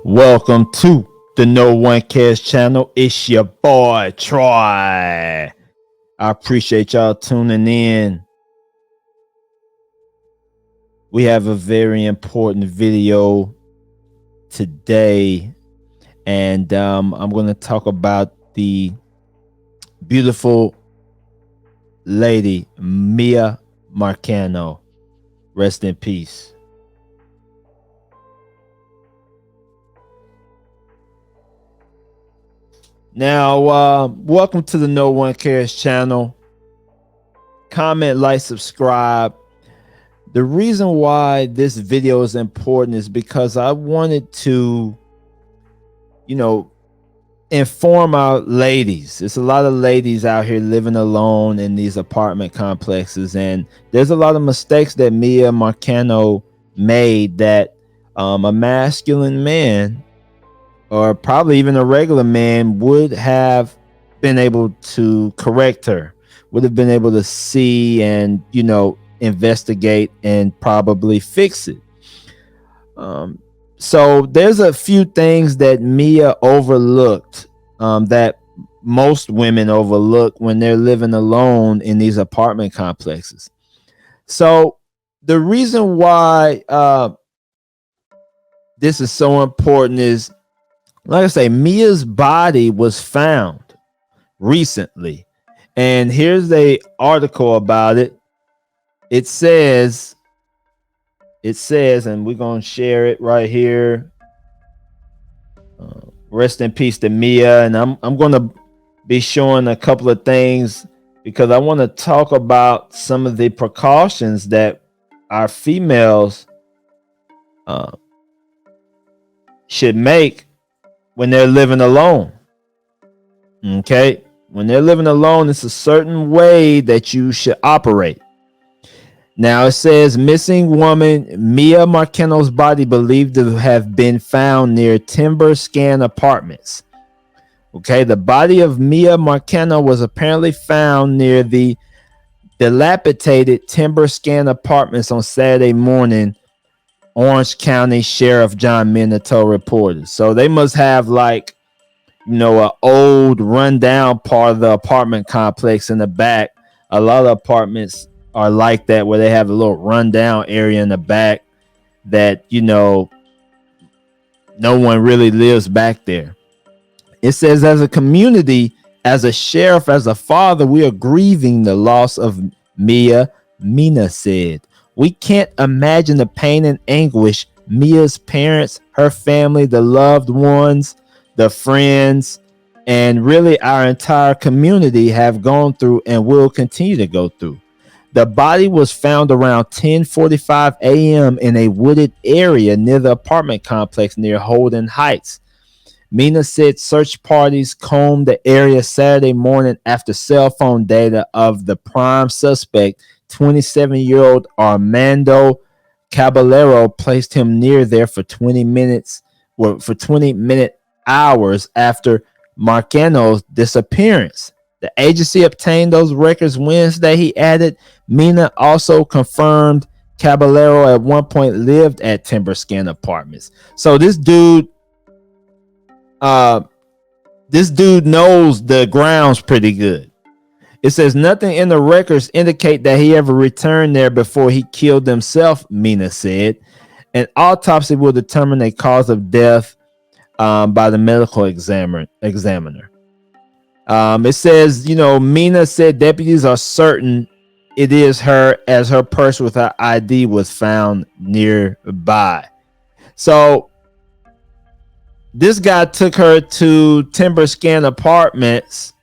Welcome to the No One Cares channel. It's your boy Troy. I appreciate y'all tuning in. We have a very important video today, and I'm going to talk about the beautiful lady Miya Marcano. Rest in peace. Now, welcome to the No One Cares channel. Comment, like, subscribe. The reason why this video is important is because I wanted to, inform our ladies. There's a lot of ladies out here living alone in these apartment complexes, and there's a lot of mistakes that Miya Marcano made that a masculine man, or probably even a regular man, would have been able to correct her, would have been able to see and, investigate and probably fix it. So there's a few things that Miya overlooked, that most women overlook when they're living alone in these apartment complexes. So the reason why this is so important is, like I say, Miya's body was found recently, and here's the article about it. It says, and we're gonna share it right here. Rest in peace to Miya, and I'm gonna be showing a couple of things because I want to talk about some of the precautions that our females should make when they're living alone. Okay, when they're living alone, it's a certain way that you should operate. Now it says, missing woman Miya Marcano's body believed to have been found near Timber Scan Apartments. Okay, the body of Miya Marcano was apparently found near the dilapidated Timber Scan Apartments on Saturday morning, Orange County Sheriff John Minato reported. So they must have an old rundown part of the apartment complex in the back. A lot of apartments are like that, where they have a little rundown area in the back that, no one really lives back there. It says, as a community, as a sheriff, as a father, we are grieving the loss of Miya, Mina said. We can't imagine the pain and anguish Miya's parents, her family, the loved ones, the friends, and really our entire community have gone through and will continue to go through. The body was found around 10:45 a.m. in a wooded area near the apartment complex near Holden Heights. Mina said search parties combed the area Saturday morning after cell phone data of the prime suspect, 27-year-old Armando Caballero, placed him near there for 20 minute hours after Marcano's disappearance. The agency obtained those records Wednesday, he added. Mina also confirmed Caballero at one point lived at Timber Scan Apartments. So this dude knows the grounds pretty good. It says nothing in the records indicate that he ever returned there before he killed himself, Mina said. An autopsy will determine a cause of death by the medical examiner. It says, Mina said deputies are certain it is her, as her purse with her ID was found nearby. So this guy took her to Timber Scan Apartments,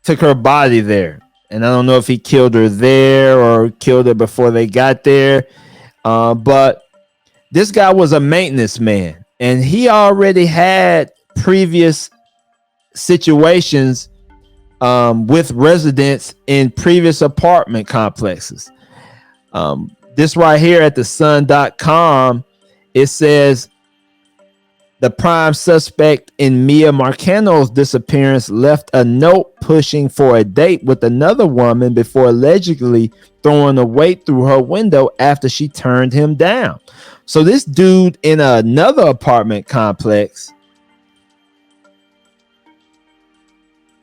took her body there. And I don't know if he killed her there or killed her before they got there. But this guy was a maintenance man, and he already had previous situations with residents in previous apartment complexes. This right here at the sun.com, it says The prime suspect in Miya Marcano's disappearance left a note pushing for a date with another woman before allegedly throwing a weight through her window after she turned him down. So this dude in another apartment complex,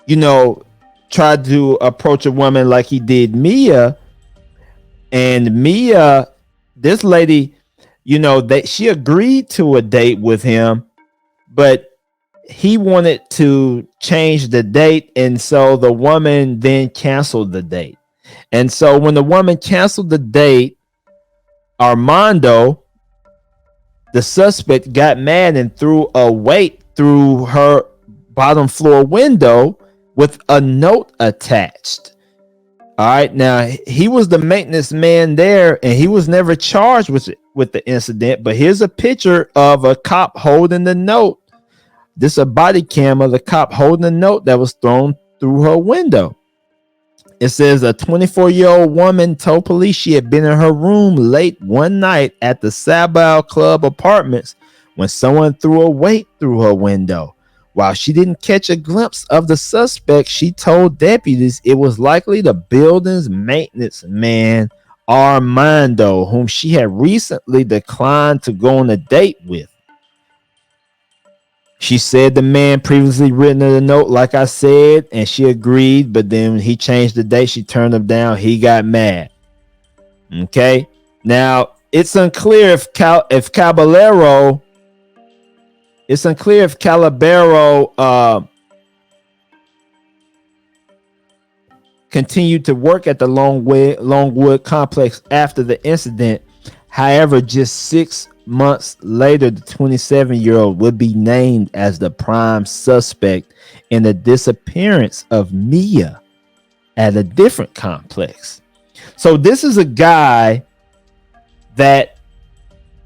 you know, tried to approach a woman like he did Miya, and Miya, this lady, that she agreed to a date with him, but he wanted to change the date, and so the woman then canceled the date. And so when the woman canceled the date, Armando, the suspect, got mad and threw a weight through her bottom floor window with a note attached. All right, now he was the maintenance man there, and he was never charged with the incident. But here's a picture of a cop holding the note. This is a body cam of the cop holding a note that was thrown through her window. It says a 24-year-old woman told police she had been in her room late one night at the Sabal Club Apartments when someone threw a weight through her window. While she didn't catch a glimpse of the suspect, she told deputies it was likely the building's maintenance man, Armando, whom she had recently declined to go on a date with. She said the man previously written her a note, like I said, and she agreed, but then he changed the date. She turned him down. He got mad. Okay. Now, it's unclear if Caballero continued to work at the Longwood complex after the incident. However, just 6 months later, the 27-year-old would be named as the prime suspect in the disappearance of Miya at a different complex. So this is a guy that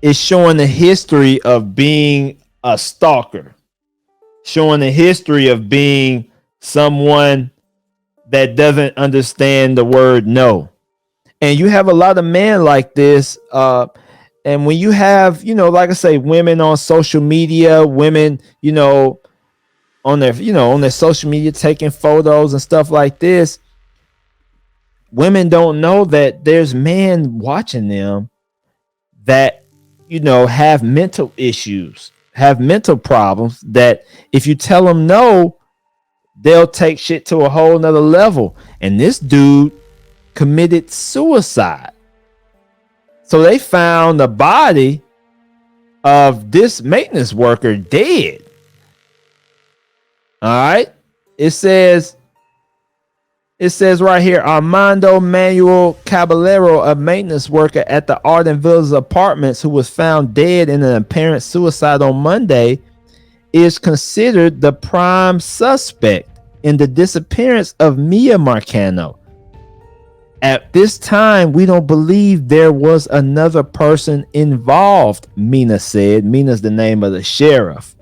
is showing the history of being a stalker, showing the history of being someone that doesn't understand the word no. And you have a lot of men like this. And when you have, like I say, women on social media, women, on their social media taking photos and stuff like this, women don't know that there's men watching them that, have mental issues, have mental problems, that if you tell them no, they'll take shit to a whole nother level. And this dude committed suicide. So they found the body of this maintenance worker dead. All right. It says right here, Armando Manuel Caballero, a maintenance worker at the Arden Villas Apartments who was found dead in an apparent suicide on Monday, is considered the prime suspect in the disappearance of Miya Marcano. At this time, we don't believe there was another person involved, Mina said. Mina's the name of the sheriff,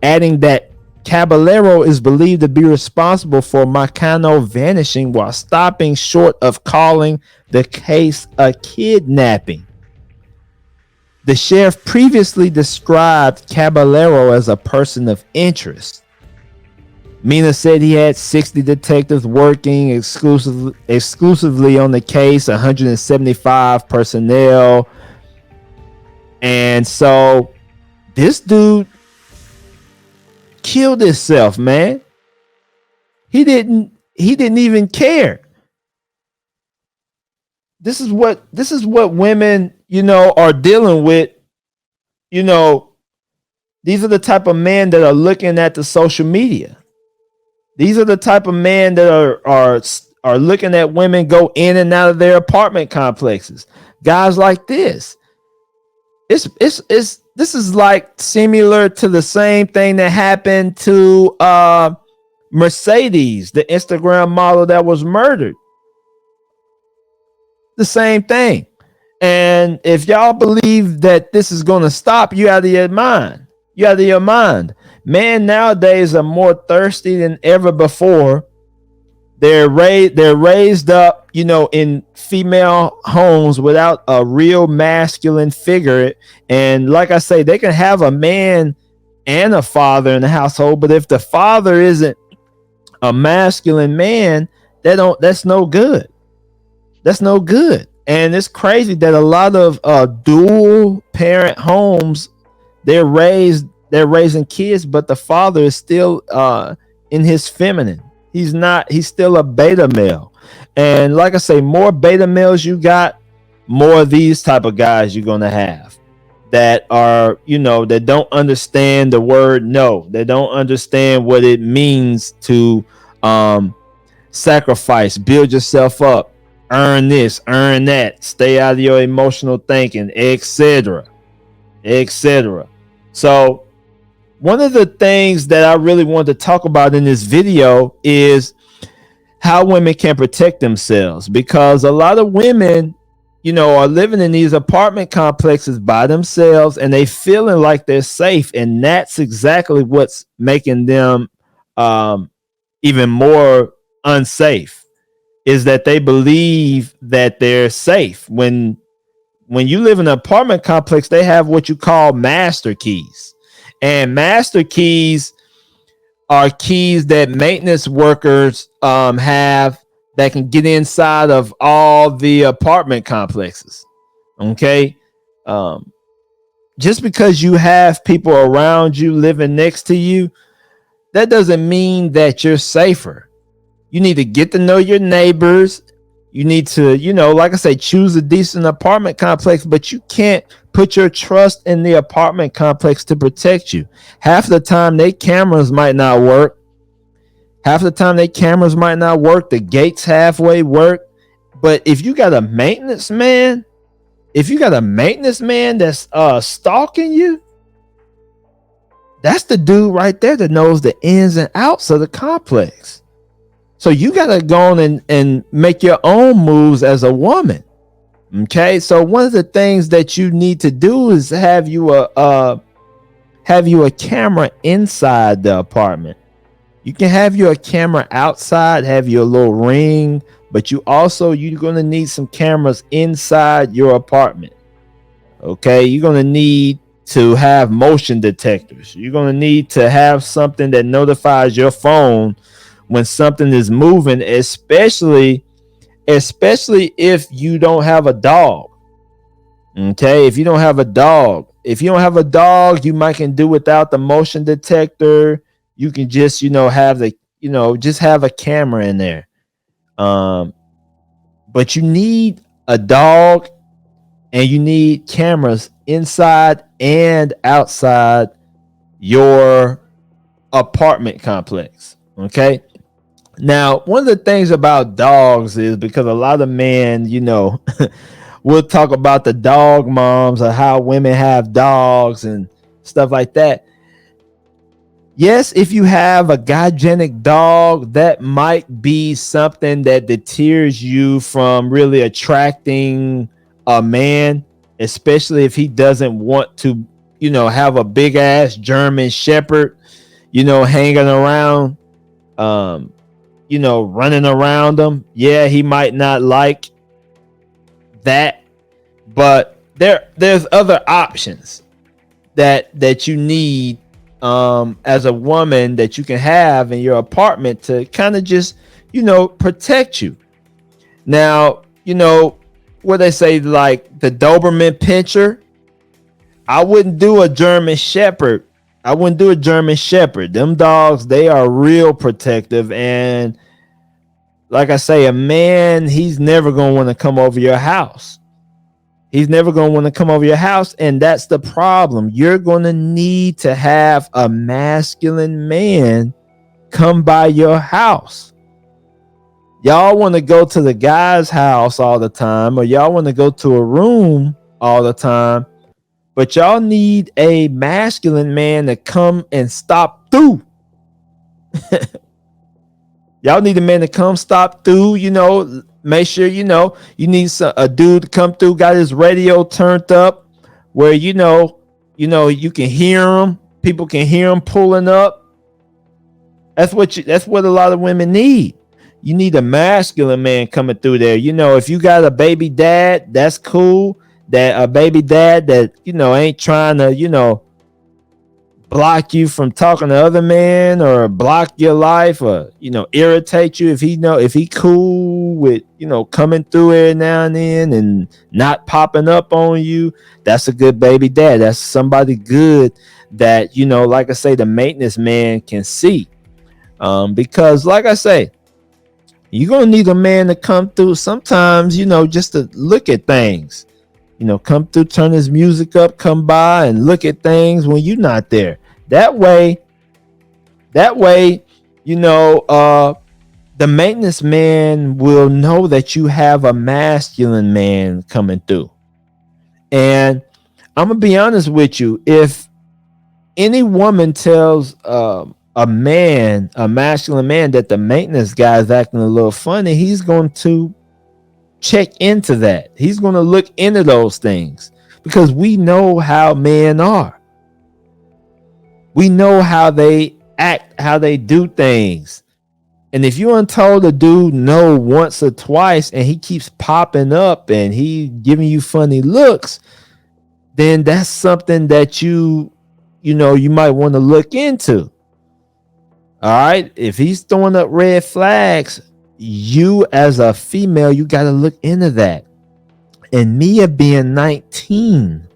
adding that Caballero is believed to be responsible for Marcano vanishing while stopping short of calling the case a kidnapping. The sheriff previously described Caballero as a person of interest. Mina said he had 60 detectives working exclusively on the case, 175 personnel. And so this dude killed himself, man. He didn't even care. This is what women, are dealing with. These are the type of men that are looking at the social media. These are the type of men that are looking at women go in and out of their apartment complexes. Guys like this. This is like similar to the same thing that happened to Mercedes, the Instagram model that was murdered. The same thing. And if y'all believe that this is going to stop, you out of your mind. You out of your mind. Men nowadays are more thirsty than ever before. They're raised up, in female homes without a real masculine figure. And like I say, they can have a man and a father in the household. But if the father isn't a masculine man, that's no good. That's no good. And it's crazy that a lot of dual parent homes, they're raising kids, but the father is still in his feminine. He's still a beta male. And like I say, more beta males you got, more of these type of guys you're gonna have that are, that don't understand the word no. They don't understand what it means to sacrifice, build yourself up, earn this, earn that, stay out of your emotional thinking, etc. etc. So one of the things that I really want to talk about in this video is how women can protect themselves, because a lot of women, are living in these apartment complexes by themselves and they feeling like they're safe, and that's exactly what's making them even more unsafe, is that they believe that they're safe. When you live in an apartment complex, they have what you call master keys, and master keys are keys that maintenance workers have that can get inside of all the apartment complexes. Okay. Just because you have people around you living next to you, that doesn't mean that you're safer. You need to get to know your neighbors. You need to, like I say, choose a decent apartment complex, but you can't put your trust in the apartment complex to protect you. Half the time, their cameras might not work. The gates halfway work. But if you got a maintenance man, that's stalking you, that's the dude right there that knows the ins and outs of the complex. So you got to go on and make your own moves as a woman. Okay. So one of the things that you need to do is have you a camera inside the apartment. You can have your camera outside, have your little ring, but you're going to need some cameras inside your apartment. Okay. You're going to need to have motion detectors. You're going to need to have something that notifies your phone when something is moving, especially if you don't have a dog. Okay, if you don't have a dog, you might can do without the motion detector. You can just, have a camera in there. But you need a dog, and you need cameras inside and outside your apartment complex. Okay. Now, one of the things about dogs is, because a lot of men, we'll talk about the dog moms or how women have dogs and stuff like that. Yes, if you have a gygenic dog, that might be something that deters you from really attracting a man, especially if he doesn't want to, have a big ass German Shepherd, hanging around, running around them. Yeah, he might not like that, but there's other options that you need as a woman that you can have in your apartment to kind of just protect you. Now, what they say, like the Doberman Pinscher, I wouldn't do a German Shepherd. Them dogs, they are real protective, and like I say, a man, he's never gonna want to come over your house. And that's the problem. You're going to need to have a masculine man come by your house. Y'all want to go to the guy's house all the time, or y'all want to go to a room all the time, but y'all need a masculine man to come and stop through. Y'all need a man to come stop through, make sure, you need a dude to come through, got his radio turned up where, you can hear him. People can hear him pulling up. That's what a lot of women need. You need a masculine man coming through there. If you got a baby dad, that's cool. That a baby dad that, ain't trying to, block you from talking to other men, or block your life, or irritate you, if he cool with coming through every now and then and not popping up on you, that's a good baby dad. That's somebody good that like I say, the maintenance man can see. Because like I say, you're gonna need a man to come through sometimes, just to look at things. Come through, turn his music up, come by and look at things when you're not there. That way, the maintenance man will know that you have a masculine man coming through. And I'm gonna be honest with you, if any woman tells a masculine man, that the maintenance guy is acting a little funny, he's going to check into that. He's going to look into those things, because we know how men are. We know how they act, how they do things. And if you untold a dude no once or twice and he keeps popping up and he giving you funny looks, then that's something that you might want to look into. All right. If he's throwing up red flags, you as a female, you got to look into that. And Miya being 19,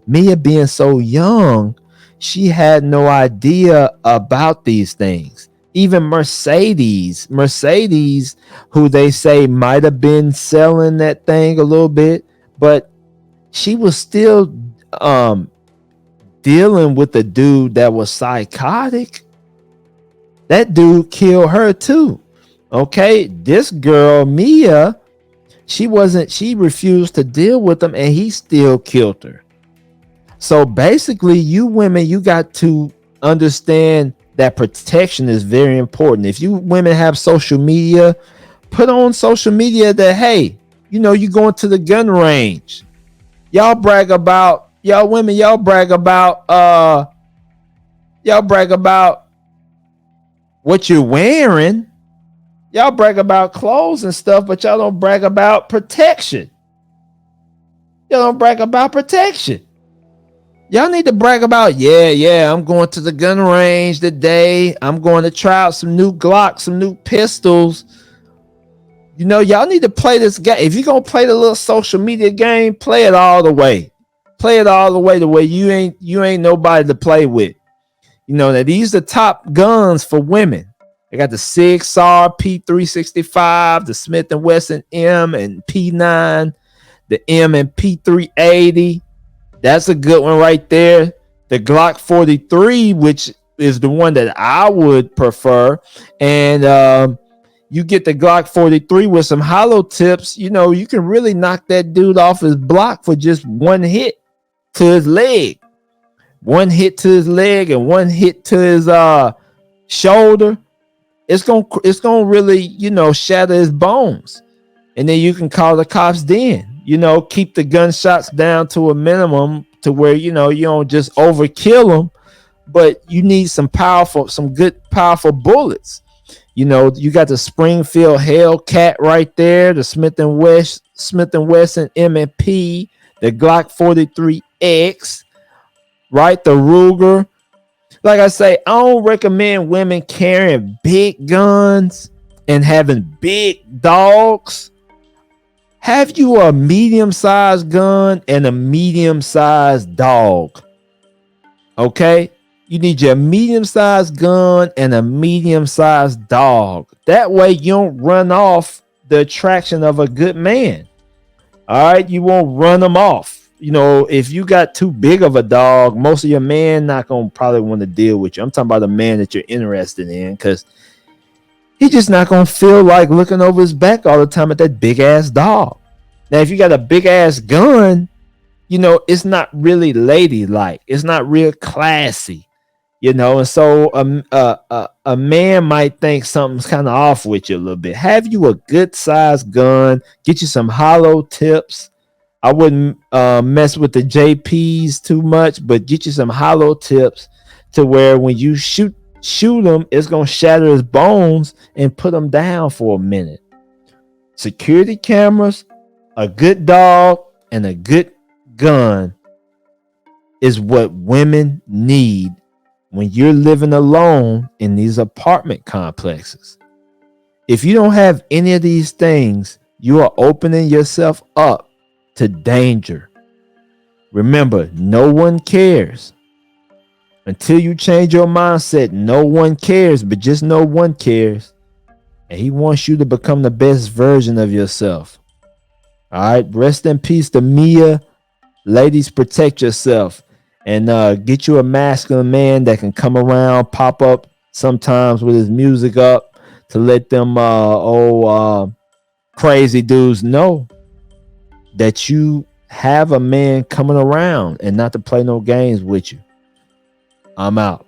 Miya being so young, she had no idea about these things. Even Mercedes, who they say might have been selling that thing a little bit, but she was still dealing with a dude that was psychotic. That dude killed her too. Okay, this girl Miya, she refused to deal with him, and he still killed her. So basically, you women, you got to understand that protection is very important. If you women have social media, put on social media that, hey, you going to the gun range. Y'all brag about what you're wearing. Y'all brag about clothes and stuff, but y'all don't brag about protection. Y'all need to brag about, I'm going to the gun range today. I'm going to try out some new Glocks, some new pistols. Y'all need to play this game. If you're going to play the little social media game, play it all the way. The way you ain't nobody to play with. That these are top guns for women. They got the SIG Sauer P365, the Smith & Wesson M and P9, the M and P380. That's a good one right there. The Glock 43, which is the one that I would prefer. And you get the Glock 43 with some hollow tips. You can really knock that dude off his block for just one hit to his leg. One hit to his leg and one hit to his shoulder. It's gonna really, shatter his bones. And then you can call the cops then. Keep the gunshots down to a minimum to where, you don't just overkill them, but you need some good powerful bullets. You got the Springfield Hellcat right there, the Smith & Wesson M&P, the Glock 43X, right? The Ruger. Like I say, I don't recommend women carrying big guns and having big dogs. Have you a medium-sized gun and a medium-sized dog. Okay? You need your medium-sized gun and a medium-sized dog. That way you don't run off the attraction of a good man. All right? You won't run them off. If you got too big of a dog, most of your men not going to probably want to deal with you. I'm talking about a man that you're interested in, because he's just not going to feel like looking over his back all the time at that big ass dog. Now, if you got a big ass gun, it's not really ladylike. It's not real classy, and so a man might think something's kind of off with you a little bit. Have you a good sized gun, get you some hollow tips. I wouldn't mess with the JPs too much, but get you some hollow tips to where when you shoot him, it's going to shatter his bones and put him down for a minute. Security cameras, a good dog, and a good gun is what women need when you're living alone in these apartment complexes. If you don't have any of these things, you are opening yourself up to danger. Remember, no one cares. Until you change your mindset, no one cares, but just no one cares. And he wants you to become the best version of yourself. All right. Rest in peace to Miya. Ladies, protect yourself and get you a masculine man that can come around, pop up sometimes with his music up to let them crazy dudes know that you have a man coming around and not to play no games with you. I'm out.